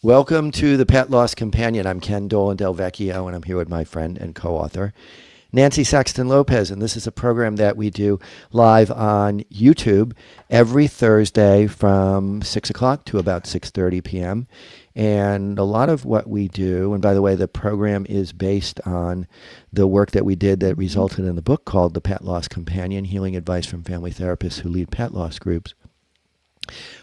Welcome to the Pet Loss Companion. I'm Ken Delvecchio, and I'm here with my friend and co-author, Nancy Saxton-Lopez. And this is a program that we do live on YouTube every Thursday from 6 o'clock to about 6:30 p.m. And a lot of what we do, and by the way, the program is based on the work that we did that resulted in the book called The Pet Loss Companion, Healing Advice from Family Therapists Who Lead Pet Loss Groups.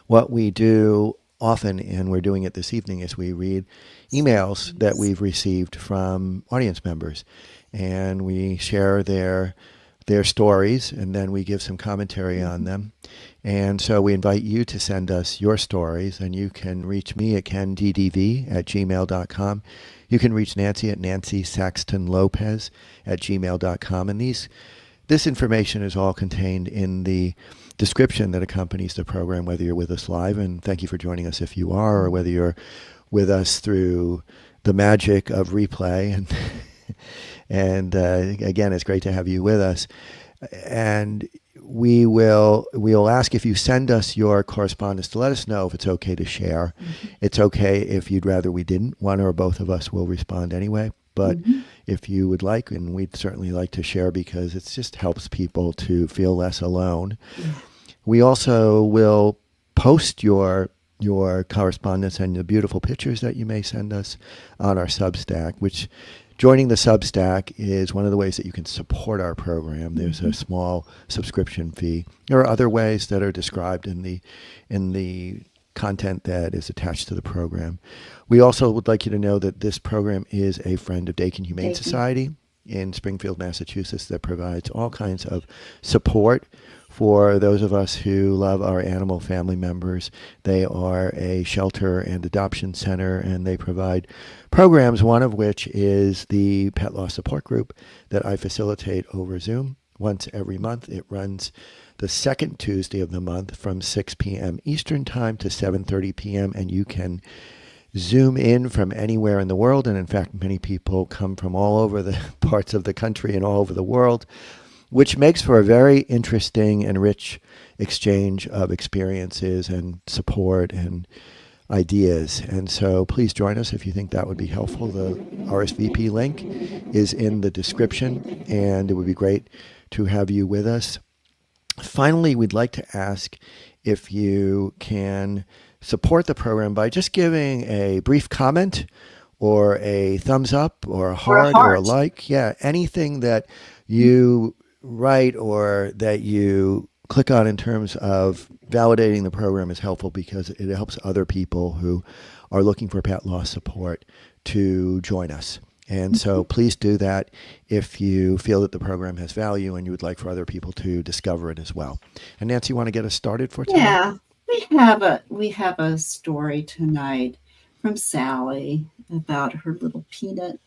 What we do often, and we're doing it this evening, is we read emails that we've received from audience members, and we share their stories, and then we give some commentary on them. And so we invite you to send us your stories, and you can reach me at kenddv@gmail.com. You can reach Nancy at nancysaxtonlopez@gmail.com. And this information is all contained in the description that accompanies the program, whether you're with us live, and thank you for joining us if you are, or whether you're with us through the magic of replay. And again, it's great to have you with us. And we'll ask if you send us your correspondence to let us know if it's okay to share. Mm-hmm. It's okay if you'd rather we didn't. One or both of us will respond anyway. But if you would like, and we'd certainly like to share because it just helps people to feel less alone. Yeah. We also will post your correspondence and the beautiful pictures that you may send us on our Substack, which joining the Substack is one of the ways that you can support our program. There's a small subscription fee. There are other ways that are described in the content that is attached to the program. We also would like you to know that this program is a friend of Dakin Humane Society in Springfield, Massachusetts, that provides all kinds of support for those of us who love our animal family members. They are a shelter and adoption center, and they provide programs, one of which is the Pet Loss Support Group that I facilitate over Zoom once every month. It runs the second Tuesday of the month from 6 p.m. Eastern Time to 7:30 p.m., and you can Zoom in from anywhere in the world. And in fact, many people come from all over the parts of the country and all over the world, which makes for a very interesting and rich exchange of experiences and support and ideas. And so please join us if you think that would be helpful. The RSVP link is in the description, and it would be great to have you with us. Finally, we'd like to ask if you can support the program by just giving a brief comment or a thumbs up or a heart or a like. Yeah, anything that you write or that you click on in terms of validating the program is helpful, because it helps other people who are looking for pet loss support to join us. And so please do that if you feel that the program has value and you would like for other people to discover it as well. And Nancy, you want to get us started for tonight? Yeah, we have a story tonight from Sally about her little Peanut,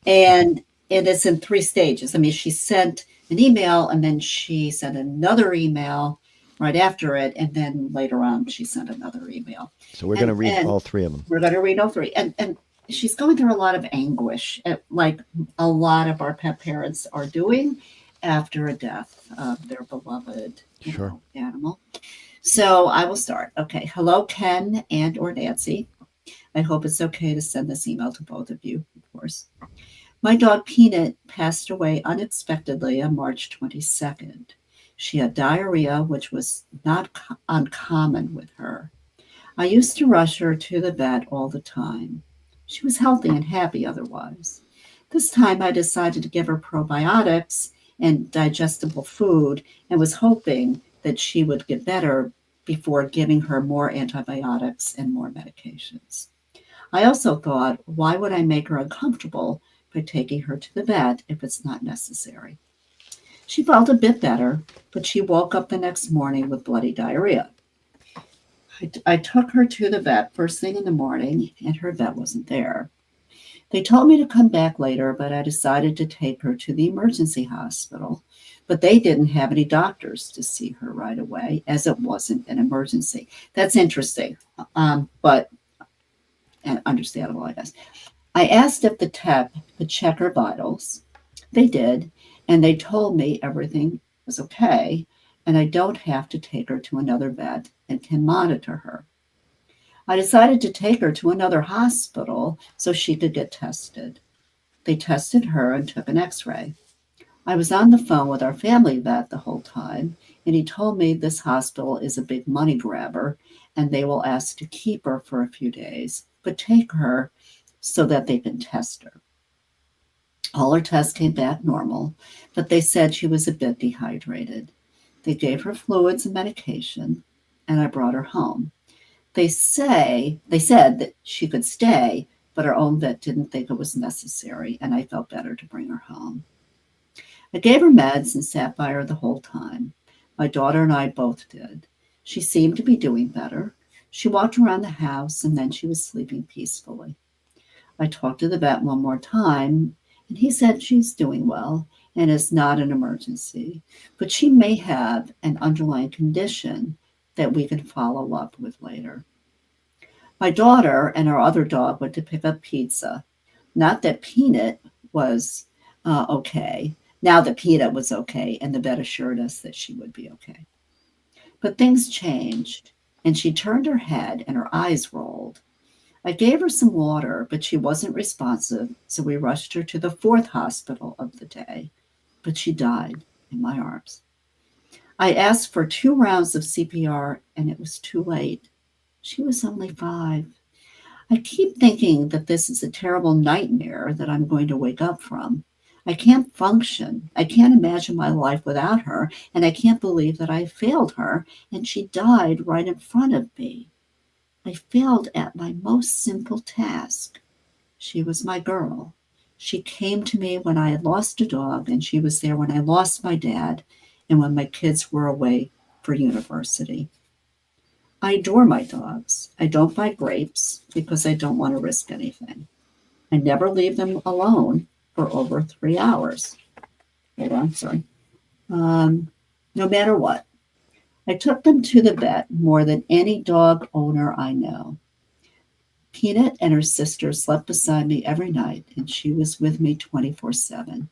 and it's in 3 stages. I mean, she sent an email, and then she sent another email right after it, and then later on she sent another email. So we're going to read all 3 of them. We're going to read all 3, and she's going through a lot of anguish, like a lot of our pet parents are doing after a death of their beloved animal. So I will start. Okay. Hello, Ken and or Nancy. I hope it's okay to send this email to both of you, of course. My dog Peanut passed away unexpectedly on March 22nd. She had diarrhea, which was not uncommon with her. I used to rush her to the vet all the time. She was healthy and happy otherwise. This time I decided to give her probiotics and digestible food, and was hoping that she would get better before giving her more antibiotics and more medications. I also thought, why would I make her uncomfortable by taking her to the vet if it's not necessary? She felt a bit better, but she woke up the next morning with bloody diarrhea. I took her to the vet first thing in the morning, and her vet wasn't there. They told me to come back later, but I decided to take her to the emergency hospital. But they didn't have any doctors to see her right away, as it wasn't an emergency. That's interesting, but understandable, I guess. I asked if the tech could check her vitals. They did, and they told me everything was okay, and I don't have to take her to another vet and can monitor her. I decided to take her to another hospital so she could get tested. They tested her and took an x ray. I was on the phone with our family vet the whole time, and he told me this hospital is a big money grabber and they will ask to keep her for a few days, but take her so that they can test her. All her tests came back normal, but they said she was a bit dehydrated. They gave her fluids and medication, and I brought her home. They said that she could stay, but our own vet didn't think it was necessary, and I felt better to bring her home. I gave her meds and sat by her the whole time. My daughter and I both did. She seemed to be doing better. She walked around the house and then she was sleeping peacefully. I talked to the vet one more time and he said she's doing well and it's not an emergency, but she may have an underlying condition that we can follow up with later. My daughter and our other dog went to pick up pizza. Not that Peanut was okay. Now that Peanut was okay, and the vet assured us that she would be okay. But things changed, and she turned her head and her eyes rolled. I gave her some water, but she wasn't responsive, so we rushed her to the fourth hospital of the day. But she died in my arms. I asked for 2 rounds of CPR, and it was too late. She was only 5. I keep thinking that this is a terrible nightmare that I'm going to wake up from. I can't function. I can't imagine my life without her, and I can't believe that I failed her, and she died right in front of me. I failed at my most simple task. She was my girl. She came to me when I had lost a dog, and she was there when I lost my dad and when my kids were away for university. I adore my dogs. I don't buy grapes because I don't want to risk anything. I never leave them alone for over 3 hours. Hold on, sorry. No matter what. I took them to the vet more than any dog owner I know. Peanut and her sister slept beside me every night, and she was with me 24/7.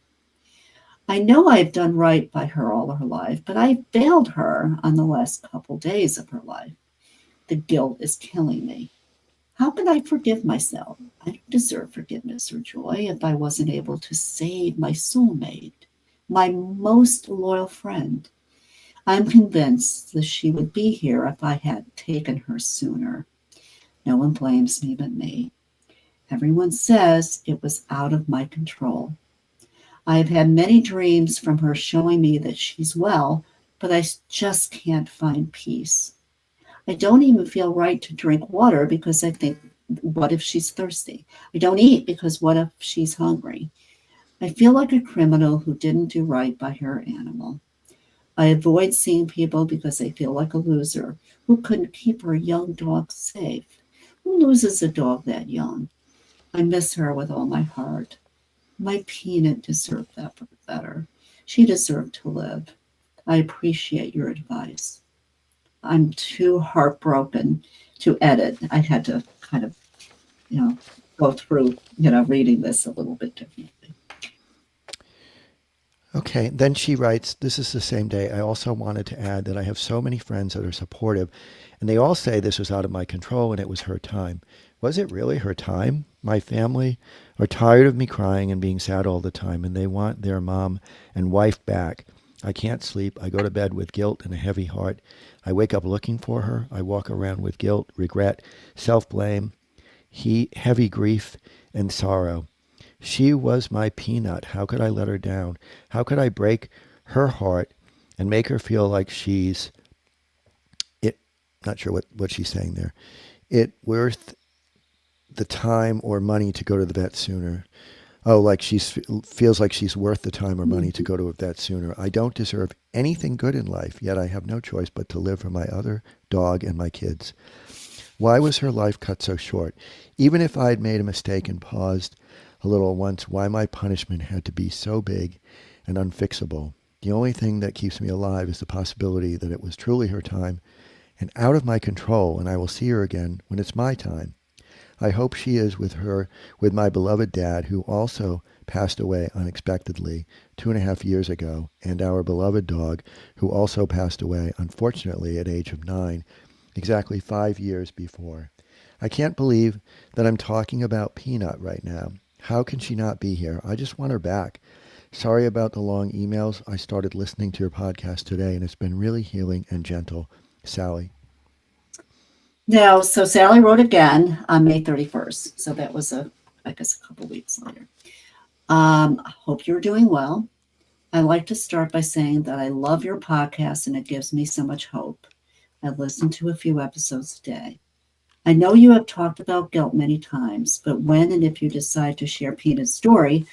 I know I've done right by her all her life, but I failed her on the last couple days of her life. The guilt is killing me. How can I forgive myself? I don't deserve forgiveness or joy if I wasn't able to save my soulmate, my most loyal friend. I'm convinced that she would be here if I had taken her sooner. No one blames me but me. Everyone says it was out of my control. I have had many dreams from her showing me that she's well, but I just can't find peace. I don't even feel right to drink water because I think, what if she's thirsty? I don't eat because what if she's hungry? I feel like a criminal who didn't do right by her animal. I avoid seeing people because I feel like a loser who couldn't keep her young dog safe. Who loses a dog that young? I miss her with all my heart. My Peanut deserved that better. She deserved to live. I appreciate your advice. I'm too heartbroken to edit. I had to kind of, go through, reading this a little bit differently. Okay, then she writes, this is the same day. I also wanted to add that I have so many friends that are supportive, and they all say this was out of my control and it was her time. Was it really her time? My family are tired of me crying and being sad all the time, and they want their mom and wife back. I can't sleep. I go to bed with guilt and a heavy heart. I wake up looking for her. I walk around with guilt, regret, self-blame, heavy grief, and sorrow. She was my Peanut. How could I let her down? How could I break her heart and make her feel like she's it? Not sure what she's saying there. It worth the time or money to go to the vet sooner. Oh, like she feels like she's worth the time or money to go to a vet sooner. I don't deserve anything good in life, yet I have no choice but to live for my other dog and my kids. Why was her life cut so short? Even if I'd made a mistake and paused a little once, why my punishment had to be so big and unfixable? The only thing that keeps me alive is the possibility that it was truly her time and out of my control, and I will see her again when it's my time. I hope she is with my beloved dad, who also passed away unexpectedly 2.5 years ago, and our beloved dog, who also passed away, unfortunately, at age of 9, exactly 5 years before. I can't believe that I'm talking about Peanut right now. How can she not be here? I just want her back. Sorry about the long emails. I started listening to your podcast today, and it's been really healing and gentle. Sally. Now, so Sally wrote again on May 31st. So that was I guess a couple weeks later. I hope you're doing well. I'd like to start by saying that I love your podcast and it gives me so much hope. I listen to a few episodes a day. I know you have talked about guilt many times, but when and if you decide to share Peanut's story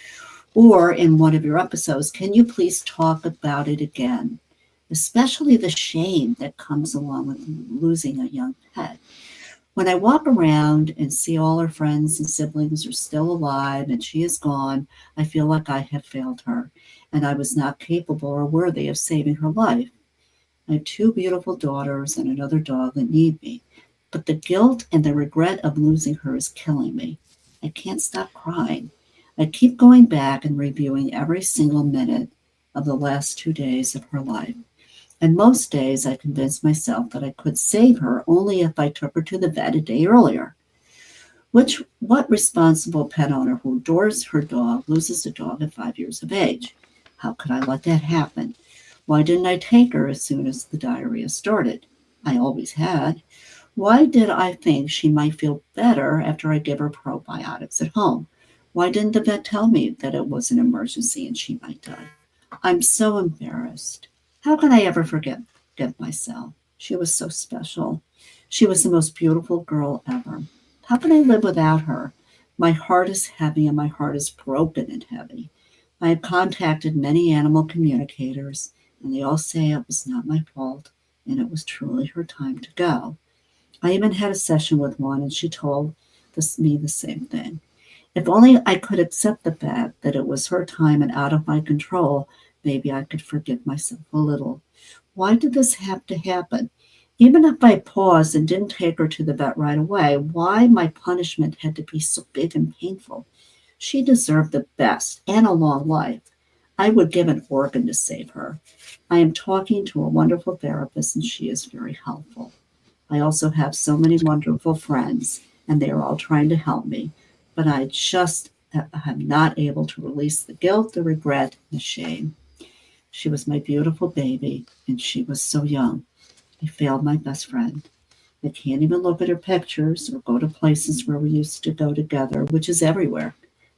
or in one of your episodes, can you please talk about it again? Especially the shame that comes along with losing a young pet. When I walk around and see all her friends and siblings are still alive and she is gone, I feel like I have failed her and I was not capable or worthy of saving her life. I have 2 beautiful daughters and another dog that need me, but the guilt and the regret of losing her is killing me. I can't stop crying. I keep going back and reviewing every single minute of the last 2 days of her life. And most days I convinced myself that I could save her only if I took her to the vet a day earlier. What responsible pet owner who adores her dog loses a dog at 5 years of age? How could I let that happen? Why didn't I take her as soon as the diarrhea started? I always had. Why did I think she might feel better after I give her probiotics at home? Why didn't the vet tell me that it was an emergency and she might die? I'm so embarrassed. How can I ever forgive myself? She was so special. She was the most beautiful girl ever. How can I live without her? My heart is heavy and my heart is broken and heavy. I have contacted many animal communicators and they all say it was not my fault and it was truly her time to go. I even had a session with one and she told me the same thing. If only I could accept the fact that it was her time and out of my control, maybe I could forgive myself a little. Why did this have to happen? Even if I paused and didn't take her to the vet right away, why my punishment had to be so big and painful? She deserved the best and a long life. I would give an organ to save her. I am talking to a wonderful therapist and she is very helpful. I also have so many wonderful friends and they are all trying to help me, but I just am not able to release the guilt, the regret, and the shame. She was my beautiful baby, and she was so young. I failed my best friend. I can't even look at her pictures or go to places where we used to go together, which is everywhere.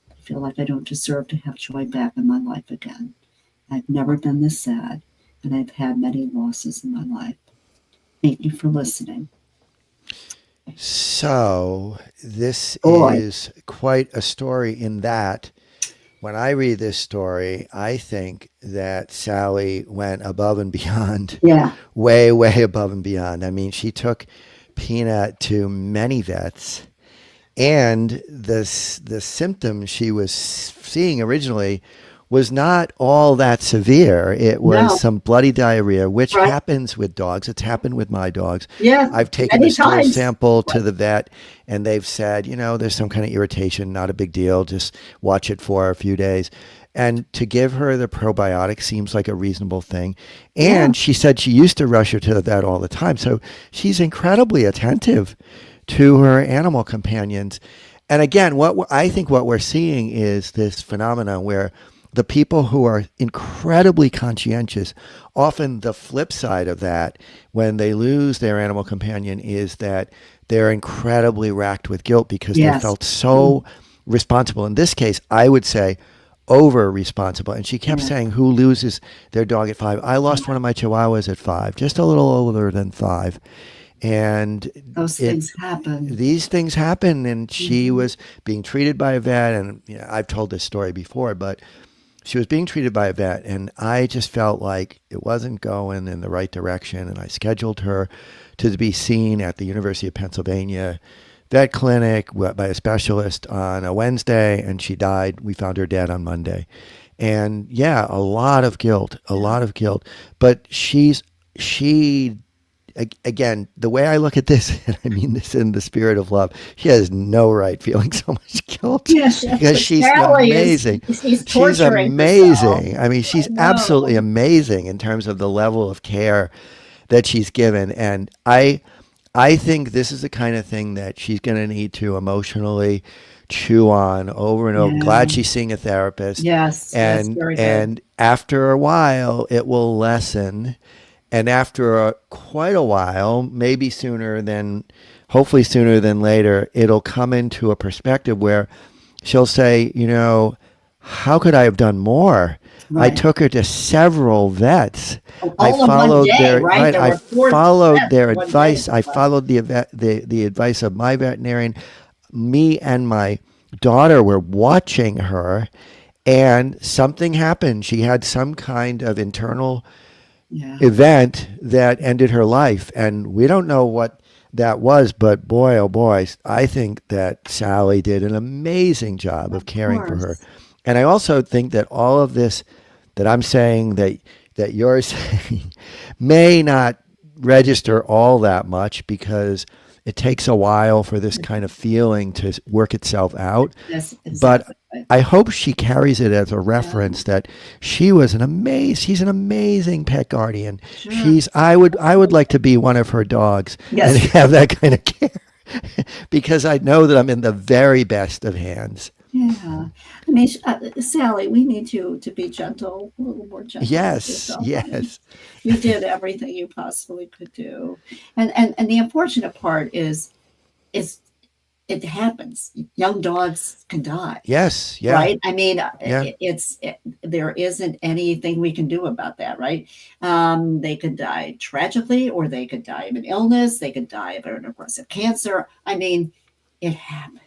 I feel like I don't deserve to have joy back in my life again. I've never been this sad, and I've had many losses in my life. Thank you for listening. So this is quite a story in that when I read this story, I think that Sally went above and beyond. Yeah. Way, way above and beyond. I mean, she took Peanut to many vets, and the symptoms she was seeing originally was not all that severe. It was some bloody diarrhea, which happens with dogs. It's happened with my dogs. Yeah, I've taken the stool sample to the vet, and they've said, there's some kind of irritation, not a big deal. Just watch it for a few days. And to give her the probiotic seems like a reasonable thing. And she said she used to rush her to the vet all the time. So she's incredibly attentive to her animal companions. And again, I think what we're seeing is this phenomenon where the people who are incredibly conscientious, often the flip side of that, when they lose their animal companion, is that they're incredibly racked with guilt because they felt so responsible. In this case, I would say over responsible. And she kept saying, who loses their dog at 5? I lost one of my chihuahuas at 5, just a little older than 5. And those things happen. These things happen. And she was being treated by a vet. And I've told this story before, but she was being treated by a vet, and I just felt like it wasn't going in the right direction. And I scheduled her to be seen at the University of Pennsylvania vet clinic by a specialist on a Wednesday, and she died. We found her dead on Monday. And a lot of guilt. But again, the way I look at this, and I mean this in the spirit of love, she has no right feeling so much guilt because she's amazing. She's amazing. Herself. I mean, she's absolutely amazing in terms of the level of care that she's given. And I I think this is the kind of thing that she's going to need to emotionally chew on over and over. Yeah. Glad she's seeing a therapist. Yes. Yes. Very good. And after a while, it will lessen. And after quite a while, maybe sooner than, hopefully sooner than later, it'll come into a perspective where she'll say, you know, how could I have done more? I Right. took her to several vets. I All in one followed day, their right? right. There I were four followed steps their in one day. advice. I followed the advice of my veterinarian. Me and my daughter were watching her, and something happened. She had some kind of internal Yeah. event that ended her life, and we don't know what that was. But boy, oh boy, I think that Sally did an amazing job of Of caring for her. course. And I also think that all of this that I'm saying, that you're saying, may not register all that much, because it takes a while for this kind of feeling to work itself out. That's But exactly right. I hope she carries it as a Yeah. reference that she's an amazing pet guardian. Sure. I would like to be one of her dogs and Yes. have that kind of care, because I know that I'm in the very best of hands. Yeah. I mean, Sally, we need you to be gentle, a little more gentle with Yes, yourself. I mean, yes, you did everything you possibly could do. And the unfortunate part is it happens. Young dogs can die, yes, yeah, right? I mean, yeah, there isn't anything we can do about that, right? They could die tragically, or they could die of an illness. They could die of an aggressive cancer. I mean, it happens.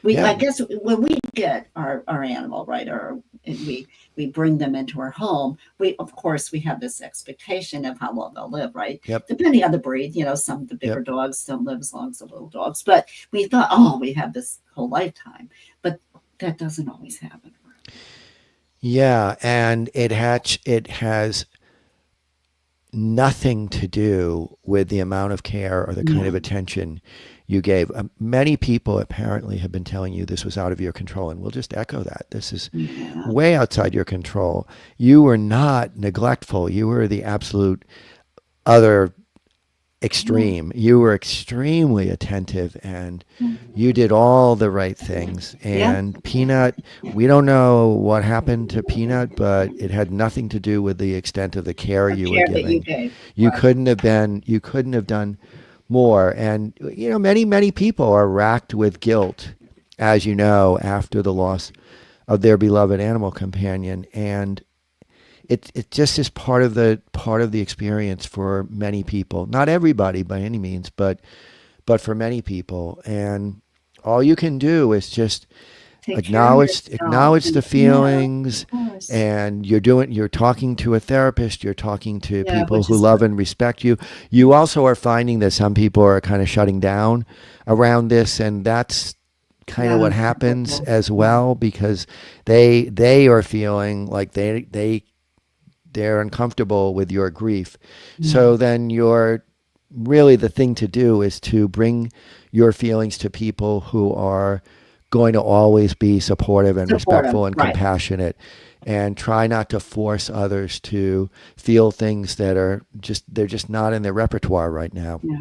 yeah, I guess when we get our animal, right, or we bring them into our home, we of course we have this expectation of how long they'll live, right? yep, Depending on the breed, some of the bigger yep. dogs don't live as long as the little dogs, but we thought, oh, we have this whole lifetime, but that doesn't always happen. Yeah, and it has nothing to do with the amount of care or the kind of No. attention you gave. Many people apparently have been telling you this was out of your control, and we'll just echo that. This is Yeah. way outside your control. You were not neglectful. You were the absolute other extreme. You were extremely attentive, and you did all the right things. Yeah. And Peanut, we don't know what happened to Peanut, but it had nothing to do with the extent of the care The you were care that you giving. gave. You Right. you couldn't have done more. And many people are racked with guilt, as you know, after the loss of their beloved animal companion. And it just is part of the experience for many people. Not everybody by any means, but for many people. And all you can do is just Take care of yourself. acknowledge the And yeah, feelings. of course. And you're talking to a therapist, you're talking to Yeah, people which who is love good. and respect you. You also are finding that some people are kind of shutting down around this, and that's kind of Yeah. what happens Helpful. as Yeah. well, because they are feeling like they're uncomfortable with your grief. Yeah. So then the thing to do is to bring your feelings to people who are going to always be supportive and Supportive. respectful and Right. compassionate, and try not to force others to feel things that they're just not in their repertoire right now. Yeah.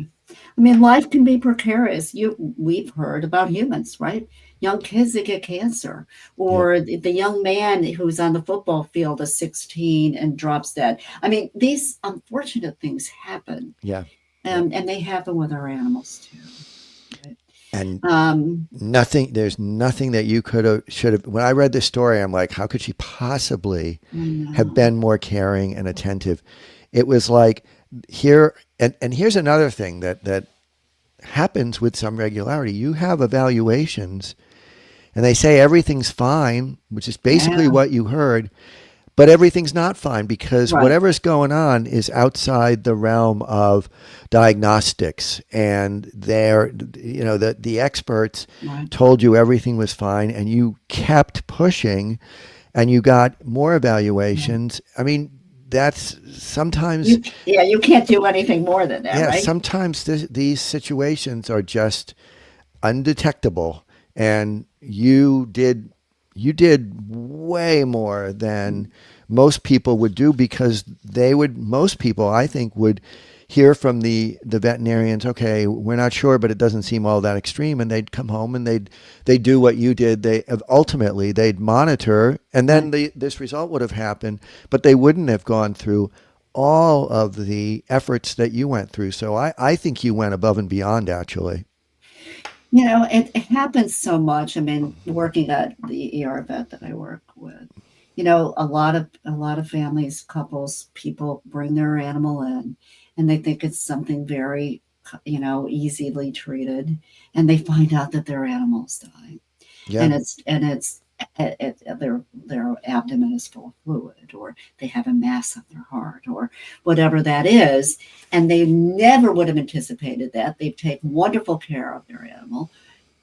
I mean, life can be precarious. We've heard about humans, right? Young kids that get cancer, Yep. or the young man who's on the football field is 16 and drops dead. I mean, these unfortunate things happen, Yeah. Yep. and they happen with our animals too. Right? And Um, there's nothing that you should have. When I read this story, I'm like, how could she possibly I have know. been more caring and attentive? It was like here, and here's another thing that happens with some regularity. You have evaluations, and they say everything's fine, which is basically Yeah. what you heard, but everything's not fine, because Right. whatever's going on is outside the realm of diagnostics. And the experts Right. told you everything was fine, and you kept pushing, and you got more evaluations. I mean, that's sometimes, You can't do anything more than that, yeah, right? sometimes these situations are just undetectable, and you did way more than most people would do, because most people, I think, would hear from the veterinarians, okay, we're not sure, but it doesn't seem all that extreme, and they'd come home and they'd do what you did. They ultimately they'd monitor, and then this result would have happened, but they wouldn't have gone through all of the efforts that you went through. So I think you went above and beyond, actually. It happens so much. I mean, working at the ER vet that I work with, a lot of families, couples, people bring their animal in, and they think it's something very, easily treated, and they find out that their animal's dying, Yeah. and their abdomen is full of fluid, or they have a mass on their heart, or whatever that is, and they never would have anticipated that. They take wonderful care of their animal,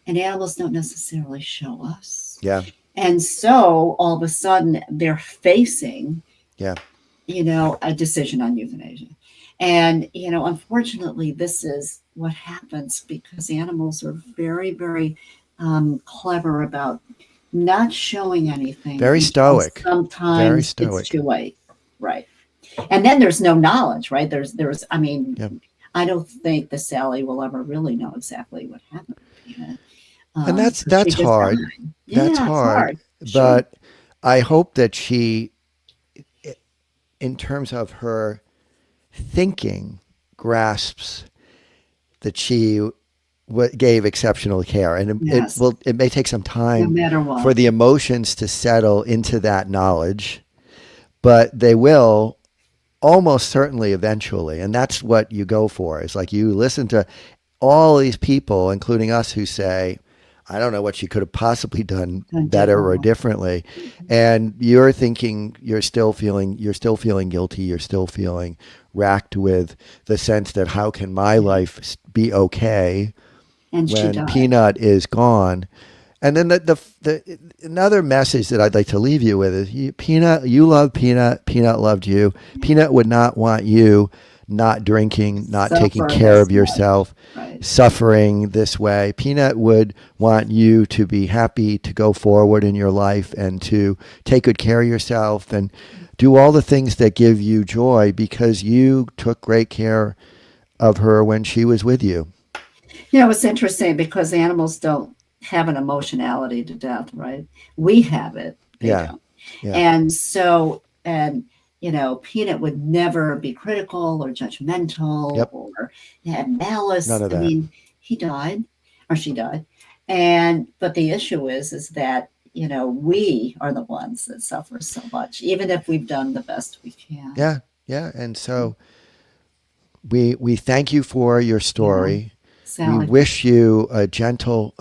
and animals don't necessarily show us. Yeah. And so all of a sudden they're facing, Yeah. a decision on euthanasia. And, unfortunately, this is what happens because animals are very, very clever about not showing anything. Very stoic. Sometimes Very stoic. it's too late. Right. And then there's no knowledge, right? I mean, Yeah. I don't think the Sally will ever really know exactly what happened. And that's She hard. Yeah, That's it's hard. Sure. But I hope that she, in terms of her thinking, grasps that she gave exceptional care, and Yes. it may take some No time matter what. for the emotions to settle into that knowledge, but they will almost certainly eventually. And that's what you go for. It's like you listen to all these people, including us, who say, I don't know what she could have possibly done better or differently. And you're thinking, you're still feeling guilty. You're still feeling racked with the sense that how can my life be okay And she when died. Peanut is gone? And then the another message that I'd like to leave you with is, Peanut, you love Peanut. Peanut loved you. Peanut would not want you not drinking, not taking care of yourself, Right. suffering this way. Peanut would want you to be happy, to go forward in your life, and to take good care of yourself and do all the things that give you joy because you took great care of her when she was with you. It's interesting because animals don't have an emotionality to death, right? We have it. They Yeah. don't. Yeah. And so, Peanut would never be critical or judgmental Yep. or have malice. None of I that. mean, he died or she died. But the issue is that, we are the ones that suffer so much, even if we've done the best we can. Yeah. Yeah. And so we thank you for your story. Sally. We wish you a gentle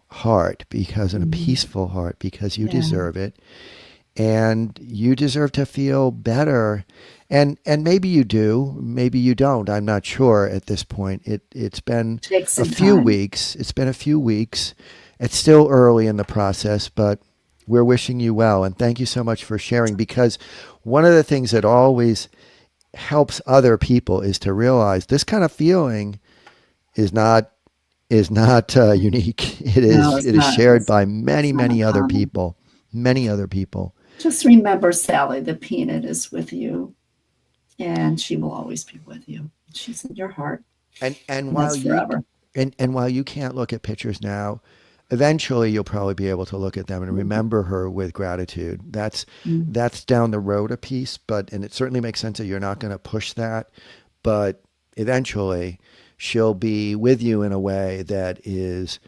heart because, and a Mhm. peaceful heart because you Yeah. deserve it. And you deserve to feel better. And maybe you do, maybe you don't. I'm not sure at this point. It's been Takes a some few time. weeks. It's been a few weeks. It's still early in the process, but we're wishing you well. And thank you so much for sharing, because one of the things that always helps other people is to realize this kind of feeling is not unique. It No, is it's not. shared by many It's not other uncommon. people. Many other people. Just remember, Sally, the Peanut is with you, and she will always be with you. She's in your heart. And That's forever. while you can't look at pictures now, eventually you'll probably be able to look at them and remember her with gratitude. Mm. That's down the road a piece, and it certainly makes sense that you're not going to push that, but eventually she'll be with you in a way that is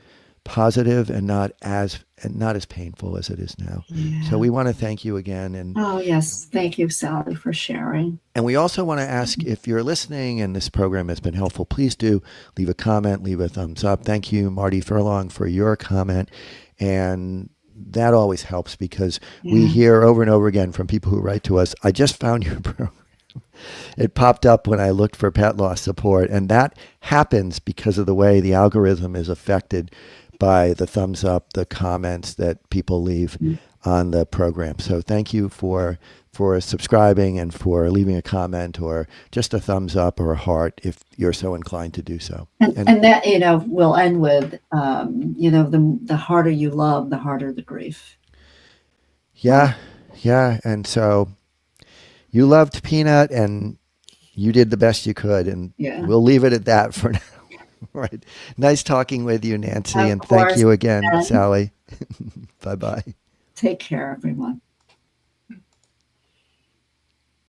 positive and not as painful as it is now. Yeah. So we want to thank you again. And Oh, yes. Thank you, Sally, for sharing. And we also want to ask, if you're listening and this program has been helpful, please do leave a comment, leave a thumbs up. Thank you, Marty Furlong, for your comment. And that always helps because we hear over and over again from people who write to us, I just found your program. It popped up when I looked for pet loss support. And that happens because of the way the algorithm is affected by the thumbs up, the comments that people leave on the program. So thank you for subscribing and for leaving a comment or just a thumbs up or a heart if you're so inclined to do so. And that, we'll end with, the harder you love, the harder the grief. Yeah. Yeah. And so you loved Peanut, and you did the best you could, and Yeah. we'll leave it at that for now. All right. Nice talking with you, Nancy, Of and thank course. you again, And Sally. Bye-bye. take care, everyone.